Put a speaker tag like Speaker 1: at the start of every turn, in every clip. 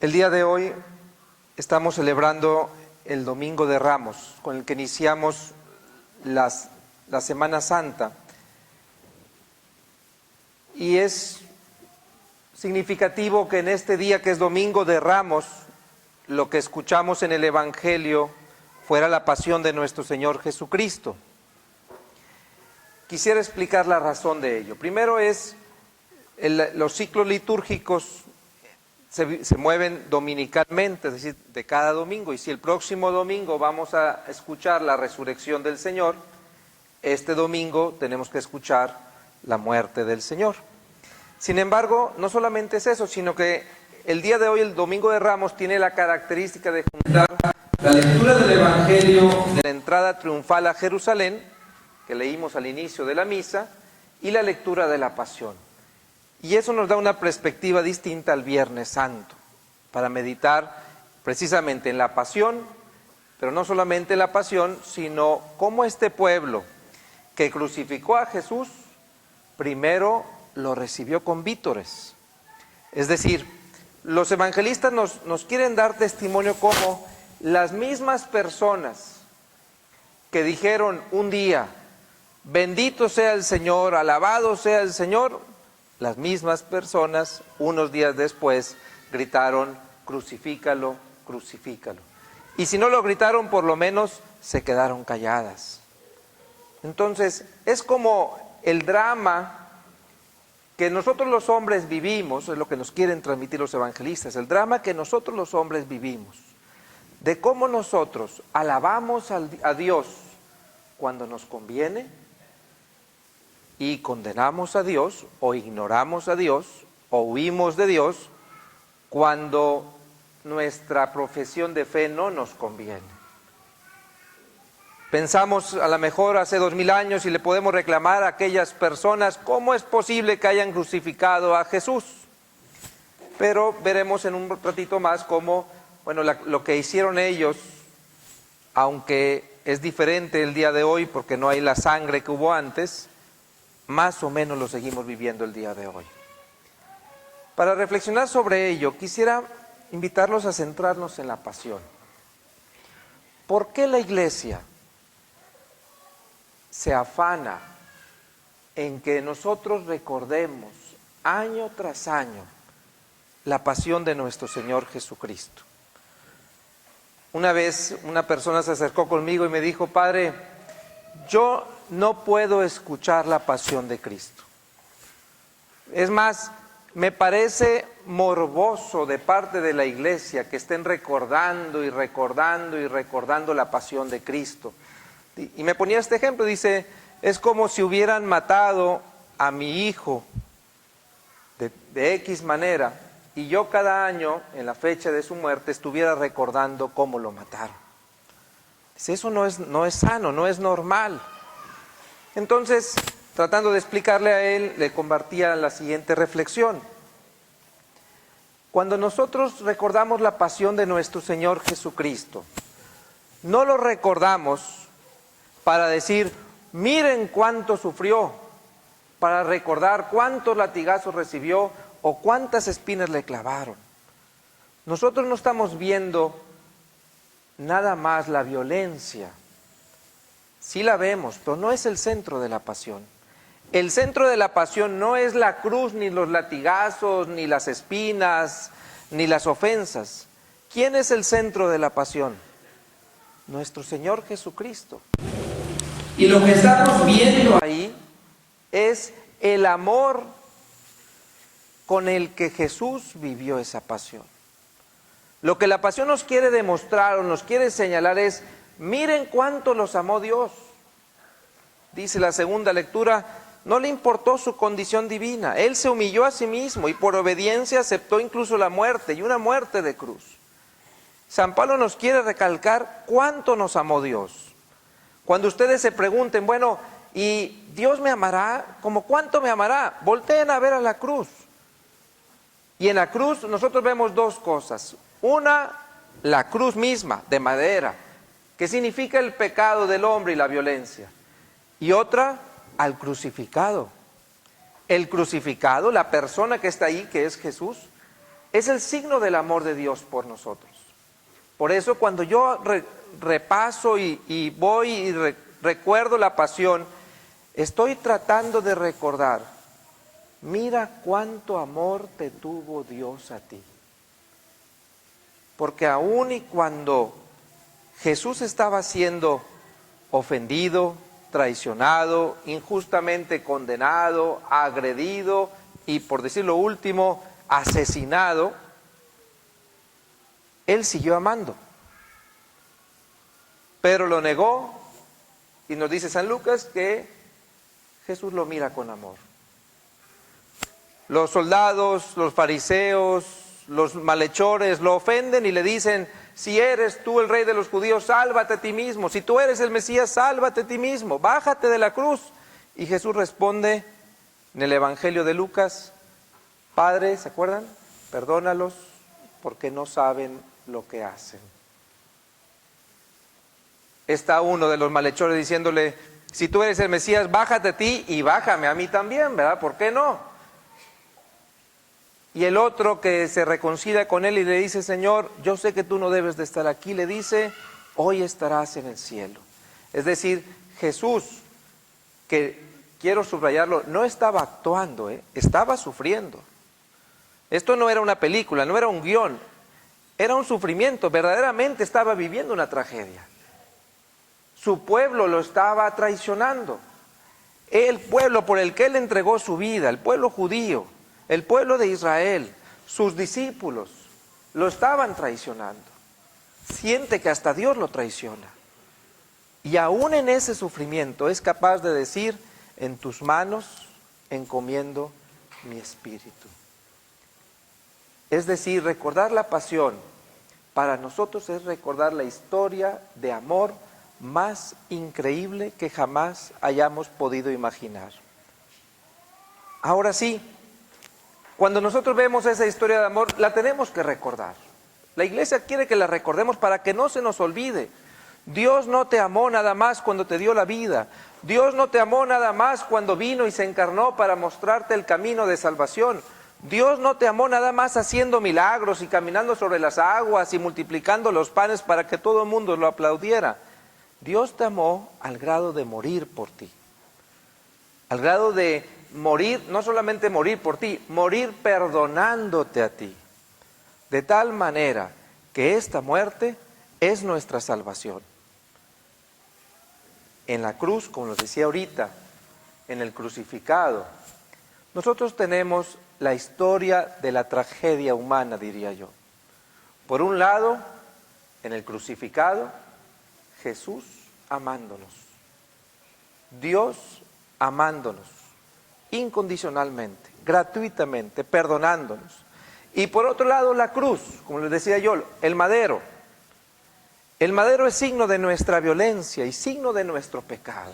Speaker 1: El día de hoy estamos celebrando el Domingo de Ramos, con el que iniciamos la Semana Santa. Y es significativo que en este día que es Domingo de Ramos, lo que escuchamos en el Evangelio fuera la pasión de nuestro Señor Jesucristo. Quisiera explicar la razón de ello. Primero los ciclos litúrgicos se mueven dominicalmente, es decir, de cada domingo. Y si el próximo domingo vamos a escuchar la resurrección del Señor, este domingo tenemos que escuchar la muerte del Señor. Sin embargo, no solamente es eso, sino que el día de hoy, el Domingo de Ramos, tiene la característica de juntar la lectura del Evangelio de la entrada triunfal a Jerusalén, que leímos al inicio de la misa, y la lectura de la Pasión. Y eso nos da una perspectiva distinta al Viernes Santo, para meditar precisamente en la Pasión, pero no solamente en la Pasión, sino cómo este pueblo que crucificó a Jesús, primero lo recibió con vítores. Es decir, los evangelistas nos quieren dar testimonio cómo las mismas personas que dijeron un día, bendito sea el Señor, alabado sea el Señor, las mismas personas unos días después gritaron, crucifícalo, crucifícalo. Y si no lo gritaron, por lo menos se quedaron calladas. Entonces, es como el drama que nosotros los hombres vivimos, es lo que nos quieren transmitir los evangelistas, el drama que nosotros los hombres vivimos, de cómo nosotros alabamos a Dios cuando nos conviene y condenamos a Dios o ignoramos a Dios o huimos de Dios cuando nuestra profesión de fe no nos conviene. Pensamos a lo mejor hace 2000 años y le podemos reclamar a aquellas personas cómo es posible que hayan crucificado a Jesús. Pero veremos en un ratito más cómo, bueno, lo que hicieron ellos, aunque es diferente el día de hoy porque no hay la sangre que hubo antes, más o menos lo seguimos viviendo el día de hoy. Para reflexionar sobre ello, quisiera invitarlos a centrarnos en la pasión. ¿Por qué la Iglesia se afana en que nosotros recordemos año tras año la pasión de nuestro Señor Jesucristo? Una vez una persona se acercó conmigo y me dijo, Padre, yo no puedo escuchar la pasión de Cristo. Es más, me parece morboso de parte de la Iglesia que estén recordando y recordando y recordando la pasión de Cristo. Y me ponía este ejemplo, dice, es como si hubieran matado a mi hijo de X manera y yo cada año, en la fecha de su muerte, estuviera recordando cómo lo mataron. Dice, eso no es sano, no es normal. Entonces, tratando de explicarle a él, le compartía la siguiente reflexión. Cuando nosotros recordamos la pasión de nuestro Señor Jesucristo, no lo recordamos para decir, miren cuánto sufrió, para recordar cuántos latigazos recibió o cuántas espinas le clavaron. Nosotros no estamos viendo nada más la violencia. Sí la vemos, pero no es el centro de la pasión. El centro de la pasión no es la cruz, ni los latigazos, ni las espinas, ni las ofensas. ¿Quién es el centro de la pasión? Nuestro Señor Jesucristo. Y lo que estamos viendo ahí es el amor con el que Jesús vivió esa pasión. Lo que la pasión nos quiere demostrar o nos quiere señalar es, miren cuánto los amó Dios. Dice la segunda lectura, no le importó su condición divina. Él se humilló a sí mismo y por obediencia aceptó incluso la muerte y una muerte de cruz. San Pablo nos quiere recalcar cuánto nos amó Dios. Cuando ustedes se pregunten, bueno, ¿y Dios me amará? ¿Cómo cuánto me amará? Volteen a ver a la cruz. Y en la cruz nosotros vemos dos cosas. Una, la cruz misma, de madera, que significa el pecado del hombre y la violencia. Y otra, al crucificado. El crucificado, la persona que está ahí, que es Jesús, es el signo del amor de Dios por nosotros. Por eso cuando yo repaso y voy y recuerdo la pasión, estoy tratando de recordar, mira cuánto amor te tuvo Dios a ti. Porque aun y cuando Jesús estaba siendo ofendido, traicionado, injustamente condenado, agredido y, por decir lo último, asesinado, Él siguió amando. Pero lo negó y nos dice San Lucas que Jesús lo mira con amor. Los soldados, los fariseos, los malhechores lo ofenden y le dicen, si eres tú el rey de los judíos, sálvate a ti mismo. Si tú eres el Mesías, sálvate a ti mismo. Bájate de la cruz. Y Jesús responde en el Evangelio de Lucas, Padre, ¿se acuerdan? Perdónalos porque no saben lo que hacen. Está uno de los malhechores diciéndole, si tú eres el Mesías, bájate a ti y bájame a mí también, ¿verdad? ¿Por qué no? Y el otro que se reconcilia con él y le dice, Señor, yo sé que tú no debes de estar aquí, le dice, hoy estarás en el cielo. Es decir, Jesús, que quiero subrayarlo, no estaba actuando, estaba sufriendo. Esto no era una película, no era un guión, era un sufrimiento, verdaderamente estaba viviendo una tragedia. Su pueblo lo estaba traicionando. El pueblo por el que él entregó su vida, el pueblo judío, el pueblo de Israel, sus discípulos, lo estaban traicionando. Siente que hasta Dios lo traiciona. Y aún en ese sufrimiento es capaz de decir, en tus manos encomiendo mi espíritu. Es decir, recordar la pasión para nosotros es recordar la historia de amor más increíble que jamás hayamos podido imaginar. Ahora sí, cuando nosotros vemos esa historia de amor, la tenemos que recordar. La iglesia quiere que la recordemos para que no se nos olvide. Dios no te amó nada más cuando te dio la vida. Dios no te amó nada más cuando vino y se encarnó para mostrarte el camino de salvación. Dios no te amó nada más haciendo milagros y caminando sobre las aguas y multiplicando los panes para que todo el mundo lo aplaudiera. Dios te amó al grado de morir por ti. Al grado de morir, no solamente morir por ti, morir perdonándote a ti. De tal manera que esta muerte es nuestra salvación. En la cruz, como les decía ahorita, en el crucificado, nosotros tenemos la historia de la tragedia humana, diría yo. Por un lado, en el crucificado, Jesús amándonos, Dios amándonos, incondicionalmente, gratuitamente, perdonándonos. Y por otro lado la cruz, como les decía yo, el madero. El madero es signo de nuestra violencia y signo de nuestro pecado.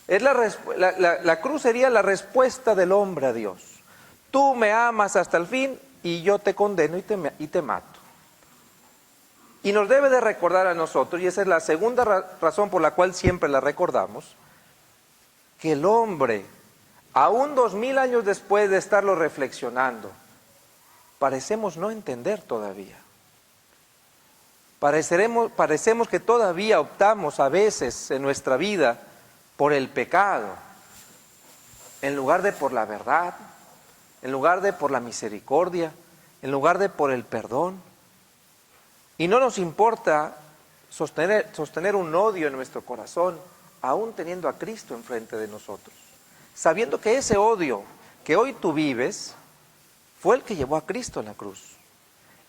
Speaker 1: Es la cruz sería la respuesta del hombre a Dios. Tú me amas hasta el fin y yo te condeno y te mato. Y nos debe de recordar a nosotros, y esa es la segunda razón por la cual siempre la recordamos, que el hombre, aún 2000 años después de estarlo reflexionando, parecemos no entender todavía. Parecemos que todavía optamos a veces en nuestra vida por el pecado, en lugar de por la verdad, en lugar de por la misericordia, en lugar de por el perdón. Y no nos importa sostener un odio en nuestro corazón, aún teniendo a Cristo enfrente de nosotros, sabiendo que ese odio que hoy tú vives fue el que llevó a Cristo en la cruz,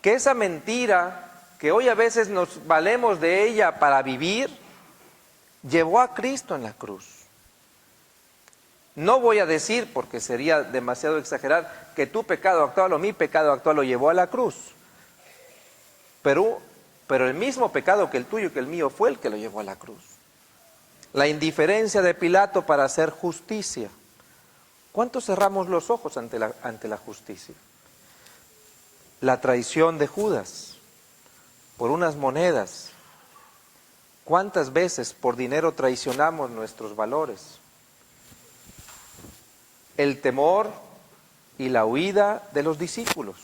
Speaker 1: que esa mentira que hoy a veces nos valemos de ella para vivir, llevó a Cristo en la cruz. No voy a decir, porque sería demasiado exagerar, que tu pecado actual o mi pecado actual lo llevó a la cruz, pero el mismo pecado que el tuyo y que el mío fue el que lo llevó a la cruz. La indiferencia de Pilato para hacer justicia. ¿Cuántos cerramos los ojos ante la justicia? La traición de Judas por unas monedas. ¿Cuántas veces por dinero traicionamos nuestros valores? El temor y la huida de los discípulos.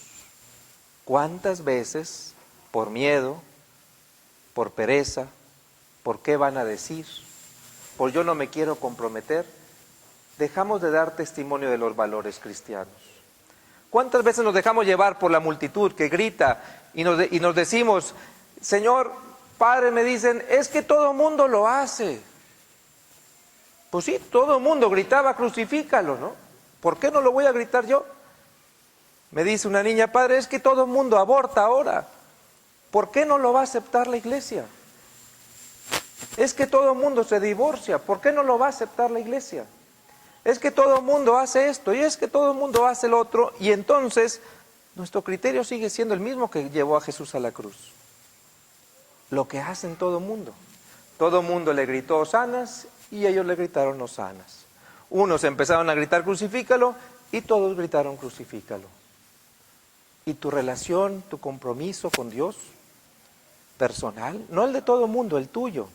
Speaker 1: ¿Cuántas veces, por miedo, por pereza, por qué van a decir, por yo no me quiero comprometer, dejamos de dar testimonio de los valores cristianos? ¿Cuántas veces nos dejamos llevar por la multitud que grita y nos decimos, Señor, Padre, me dicen, es que todo el mundo lo hace? Pues sí, todo el mundo gritaba, crucifícalo, ¿no? ¿Por qué no lo voy a gritar yo? Me dice una niña, Padre, es que todo el mundo aborta ahora. ¿Por qué no lo va a aceptar la iglesia? Es que todo el mundo se divorcia. ¿Por qué no lo va a aceptar la iglesia? Es que todo el mundo hace esto y es que todo el mundo hace el otro. Y entonces nuestro criterio sigue siendo el mismo que llevó a Jesús a la cruz. Lo que hacen todo el mundo. Todo el mundo le gritó hosanas y ellos le gritaron hosanas. Unos empezaron a gritar crucifícalo y todos gritaron crucifícalo. ¿Y tu relación, tu compromiso con Dios personal? No el de todo el mundo, el tuyo.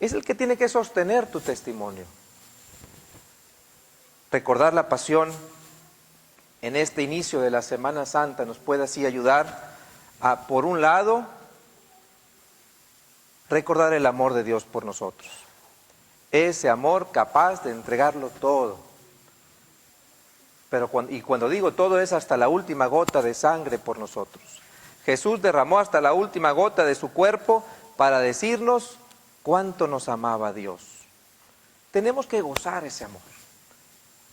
Speaker 1: Es el que tiene que sostener tu testimonio. Recordar la pasión en este inicio de la Semana Santa nos puede así ayudar a, por un lado, recordar el amor de Dios por nosotros. Ese amor capaz de entregarlo todo. Pero cuando digo todo es hasta la última gota de sangre por nosotros. Jesús derramó hasta la última gota de su cuerpo para decirnos cuánto nos amaba Dios. Tenemos que gozar ese amor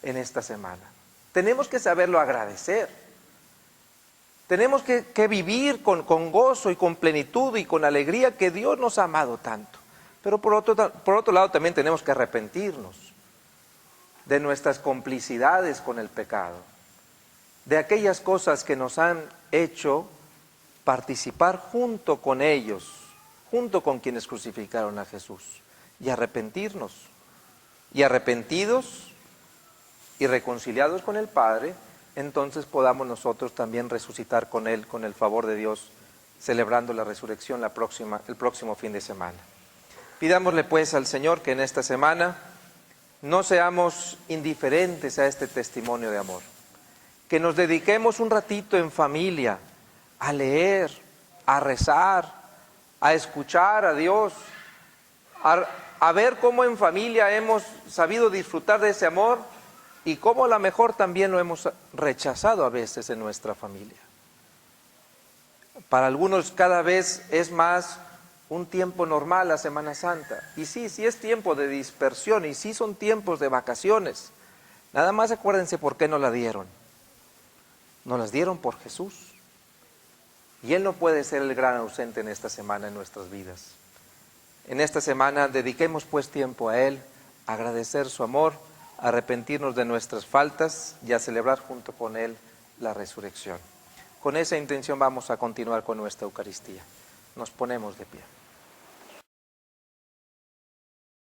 Speaker 1: en esta semana. Tenemos que saberlo agradecer. Tenemos que vivir con gozo y con plenitud y con alegría que Dios nos ha amado tanto. Pero por otro lado también tenemos que arrepentirnos de nuestras complicidades con el pecado, de aquellas cosas que nos han hecho participar junto con ellos, junto con quienes crucificaron a Jesús, y arrepentirnos. Y arrepentidos y reconciliados con el Padre, entonces podamos nosotros también resucitar con Él, con el favor de Dios, celebrando la resurrección el próximo fin de semana. Pidámosle pues al Señor que en esta semana no seamos indiferentes a este testimonio de amor, que nos dediquemos un ratito en familia a leer, a rezar, a escuchar a Dios, a ver cómo en familia hemos sabido disfrutar de ese amor y cómo a lo mejor también lo hemos rechazado a veces en nuestra familia. Para algunos cada vez es más un tiempo normal la Semana Santa. Y sí es tiempo de dispersión y sí son tiempos de vacaciones. Nada más acuérdense por qué nos la dieron. Nos las dieron por Jesús. Y Él no puede ser el gran ausente en esta semana en nuestras vidas. En esta semana dediquemos pues tiempo a Él, a agradecer su amor, a arrepentirnos de nuestras faltas y a celebrar junto con Él la resurrección. Con esa intención vamos a continuar con nuestra Eucaristía. Nos ponemos de pie.